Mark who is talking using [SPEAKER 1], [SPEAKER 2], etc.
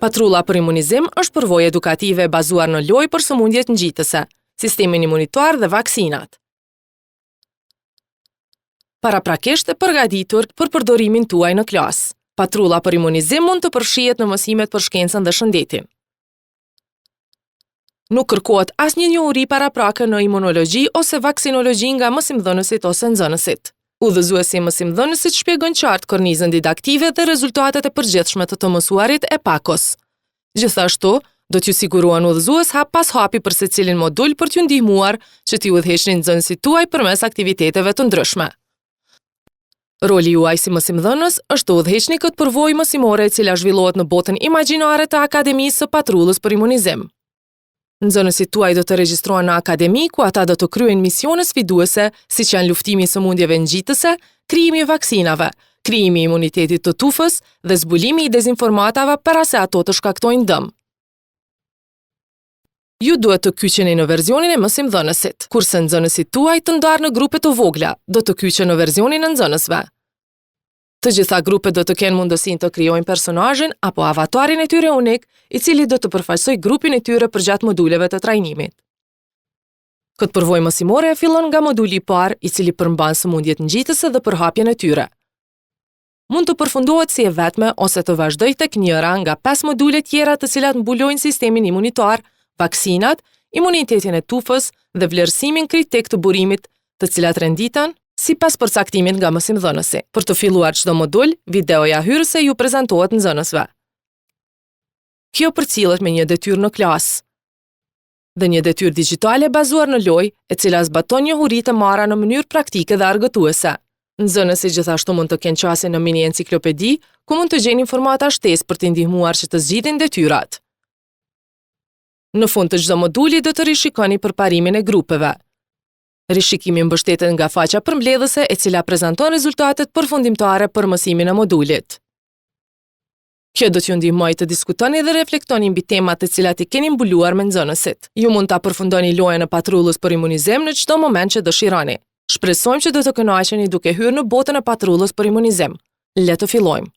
[SPEAKER 1] Patrulla për imunizim është përvojë edukative bazuar në lojë për sëmundjet ngjitëse, sistemin imunitar dhe vaksinat. Paraprakisht e përgatitur për përdorimin tuaj në klasë. Patrulla për imunizim mund të përfshihet në mësimet për shkencën dhe shëndetin. Nuk kërkohet asnjë njohuri paraprake në imunologji ose vaksinologji nga mësimdhënësit ose nxënësit. Udhëzuesi i mësimdhënësit shpjegon qartë kornizën didaktive dhe rezultatet e përgjithshme të mësuarit e pakos. Gjithashtu, do t'ju sigurohen udhëzues hap pas hapi për secilin modul për t'ju ndihmuar që t'i udhëheqni nxënësit tuaj përmes aktiviteteve të ndryshme. Roli juaj si mësimdhënës është të udhëheqni këtë përvojë mësimore e cila zhvillohet në botën imagjinare të Akademisë së Patrullës për Imunizim. Nxënësit tuaj do të regjistrohen në akademi ku ata do të kryejnë misione sfiduese, siç janë luftimi i sëmundjeve ngjitëse, krijimi i vaksinave, krijimi i imunitetit të tufës dhe zbulimi i dezinformatave para se ato të shkaktojnë dëm. Ju duhet të kyqeni në versionin e mësimdhënësit, kurse nxënësit tuaj të ndarë në grupe të vogla do të kyqen në versionin e nxënësve. Të gjitha grupet do të kenë mundësinë të krijojnë personazhin apo avatarin e tyre unik, i cili do të përfaqësojë grupin e tyre përgjatë moduleve të trajnimit. Këtë përvojë mësimore fillon nga moduli i parë, i cili përmban sëmundjet ngjitëse dhe përhapjen e tyre. Mund të përfundohet si e vetme ose të vazhdojë tek njëra nga 5 module tjera të cilat mbulojnë sistemin imunitar, vaksinat, imunitetin e tufës dhe vlerësimin kritik të burimit, të cilat renditen sipas përcaktimit nga mësimdhënësi. Për të filluar çdo modul, videoja hyrëse ju prezantohet nxënësve. Kjo përcillet me një detyrë në klasë dhe një detyrë digjitale bazuar në lojë, e cila zbaton njohuritë e marra në mënyrë praktike dhe argëtuese. Nxënësit gjithashtu mund të kenë qasje në mini enciklopedi, ku mund të gjejnë informata shtesë për t'i ndihmuar që të zgjidhin detyrat. Në fund të çdo moduli do të rishikoni përparimin e grupeve. Rishikimi mbështetet nga faqja përmbledhëse e cila prezanton rezultatet përfundimtare për mësimin e modulit. Kjo do t'ju ndihmojë të diskutoni dhe reflektoni mbi temat të cilat i keni mbuluar me nxënësit. Ju mund ta përfundoni lojën e patrullës për imunizim në çdo moment që dëshironi. Shpresojmë që do të kënaqeni duke hyrë në botën e patrullës për imunizim. Le të fillojmë.